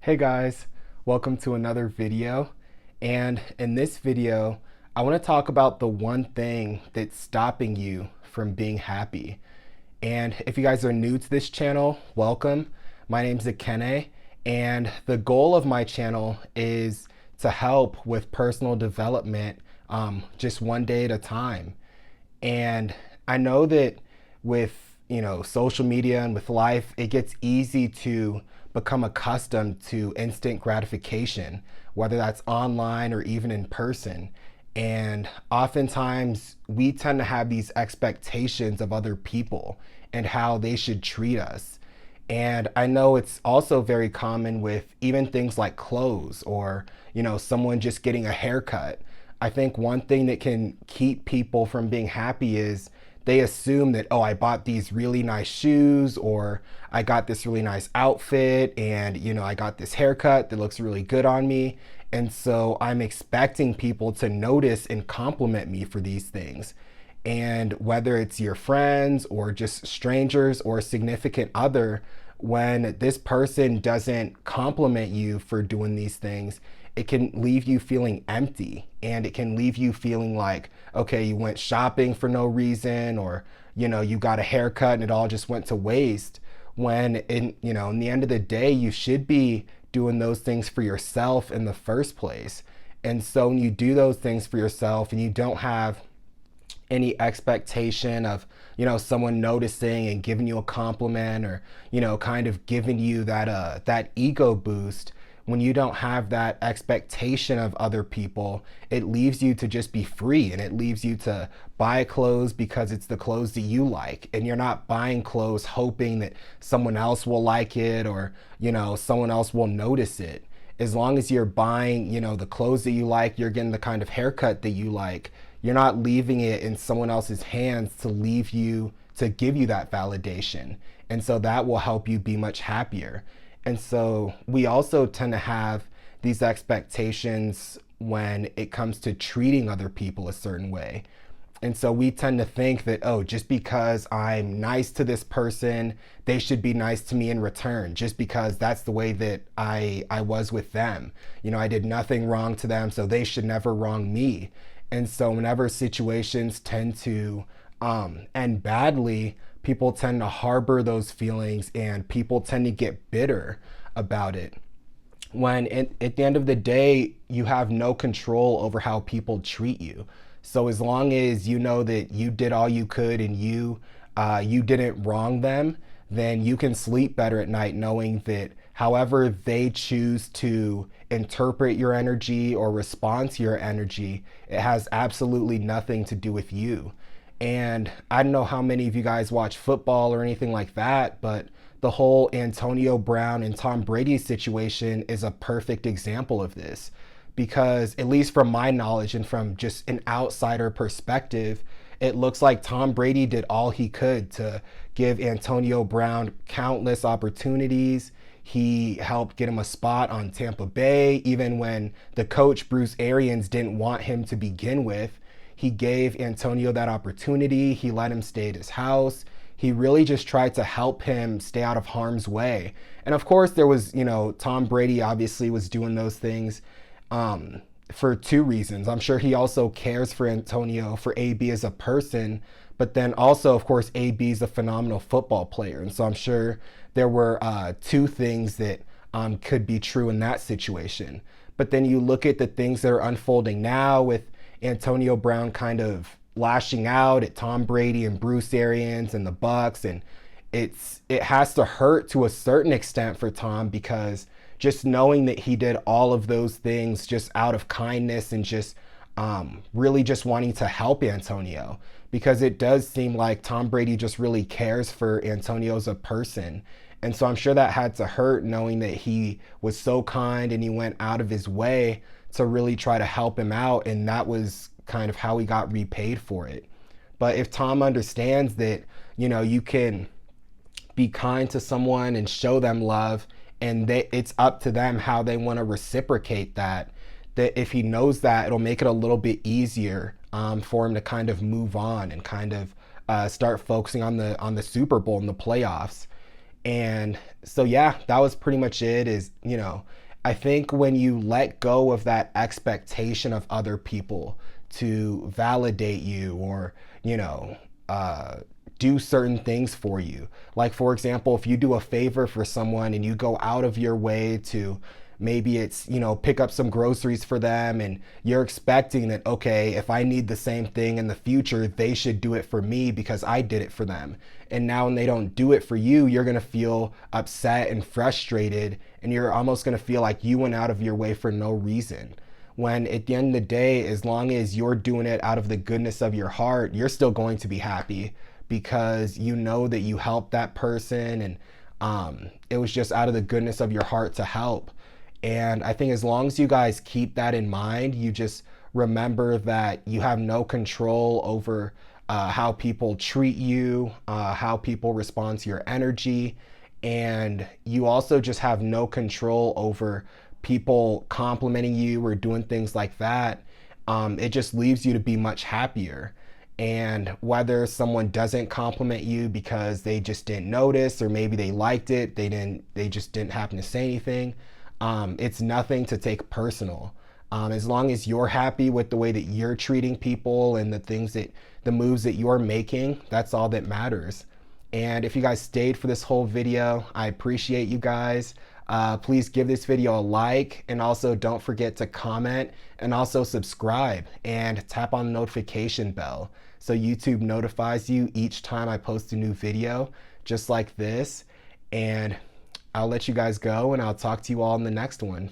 Hey guys, welcome to another video. And in this video, I want to talk about the one thing that's stopping you from being happy. And if you guys are new to this channel, welcome. My name's Akene, and the goal of my channel is to help with personal development, just one day at a time. And I know that with, social media and with life, it gets easy to become accustomed to instant gratification, whether that's online or even in person. And oftentimes we tend to have these expectations of other people and how they should treat us. And I know it's also very common with even things like clothes or, someone just getting a haircut. I think one thing that can keep people from being happy is they assume that, oh, I bought these really nice shoes, or I got this really nice outfit, and, I got this haircut that looks really good on me. And so I'm expecting people to notice and compliment me for these things. And whether it's your friends or just strangers or a significant other, when this person doesn't compliment you for doing these things, it can leave you feeling empty, and it can leave you feeling like, okay, you went shopping for no reason, or, you got a haircut and it all just went to waste. When in the end of the day, you should be doing those things for yourself in the first place. And so when you do those things for yourself and you don't have any expectation of someone noticing and giving you a compliment, or kind of giving you that ego boost, when you don't have that expectation of other people, it leaves you to just be free, and it leaves you to buy clothes because it's the clothes that you like, and you're not buying clothes hoping that someone else will like it, or someone else will notice it. As long as you're buying the clothes that you like, you're getting the kind of haircut that you like, you're not leaving it in someone else's hands to give you that validation. And so that will help you be much happier. And so we also tend to have these expectations when it comes to treating other people a certain way. And so we tend to think that, oh, just because I'm nice to this person, they should be nice to me in return, just because that's the way that I was with them. I did nothing wrong to them, so they should never wrong me. And so whenever situations tend to end badly, people tend to harbor those feelings, and people tend to get bitter about it. When at the end of the day, you have no control over how people treat you. So as long as you know that you did all you could and you didn't wrong them, then you can sleep better at night knowing that however they choose to interpret your energy or respond to your energy, it has absolutely nothing to do with you. And I don't know how many of you guys watch football or anything like that, but the whole Antonio Brown and Tom Brady situation is a perfect example of this. Because, at least from my knowledge and from just an outsider perspective, it looks like Tom Brady did all he could to give Antonio Brown countless opportunities. He helped get him a spot on Tampa Bay, even when the coach, Bruce Arians, didn't want him to begin with. He gave Antonio that opportunity. He let him stay at his house. He really just tried to help him stay out of harm's way. And of course, there was, Tom Brady obviously was doing those things for two reasons. I'm sure he also cares for Antonio, for AB as a person, but then also, of course, AB is a phenomenal football player. And so I'm sure there were two things that could be true in that situation. But then you look at the things that are unfolding now with Antonio Brown kind of lashing out at Tom Brady and Bruce Arians and the Bucks, and it has to hurt to a certain extent for Tom, because just knowing that he did all of those things just out of kindness and just really just wanting to help Antonio, because it does seem like Tom Brady just really cares for Antonio as a person. And so I'm sure that had to hurt, knowing that he was so kind and he went out of his way to really try to help him out, and that was kind of how he got repaid for it. But if Tom understands that, you can be kind to someone and show them love, and it's up to them how they want to reciprocate that, that if he knows that, it'll make it a little bit easier for him to kind of move on and kind of start focusing on the Super Bowl and the playoffs. And so, yeah, that was pretty much it. Is, I think when you let go of that expectation of other people to validate you or, you know, uh, do certain things for you. Like, for example, if you do a favor for someone and you go out of your way to, maybe it's, pick up some groceries for them, and you're expecting that, okay, if I need the same thing in the future, they should do it for me because I did it for them. And now when they don't do it for you, you're going to feel upset and frustrated, and you're almost going to feel like you went out of your way for no reason. When at the end of the day, as long as you're doing it out of the goodness of your heart, you're still going to be happy because you know that you helped that person, and it was just out of the goodness of your heart to help. And I think as long as you guys keep that in mind, you just remember that you have no control over how people treat you, how people respond to your energy. And you also just have no control over people complimenting you or doing things like that. It just leaves you to be much happier. And whether someone doesn't compliment you because they just didn't notice, or maybe they liked it, they just didn't happen to say anything, it's nothing to take personal. As long as you're happy with the way that you're treating people and the moves that you're making, that's all that matters. And if you guys stayed for this whole video, I appreciate you guys. Please give this video a like, and also don't forget to comment, and also subscribe and tap on the notification bell so YouTube notifies you each time I post a new video just like this. And I'll let you guys go, and I'll talk to you all in the next one.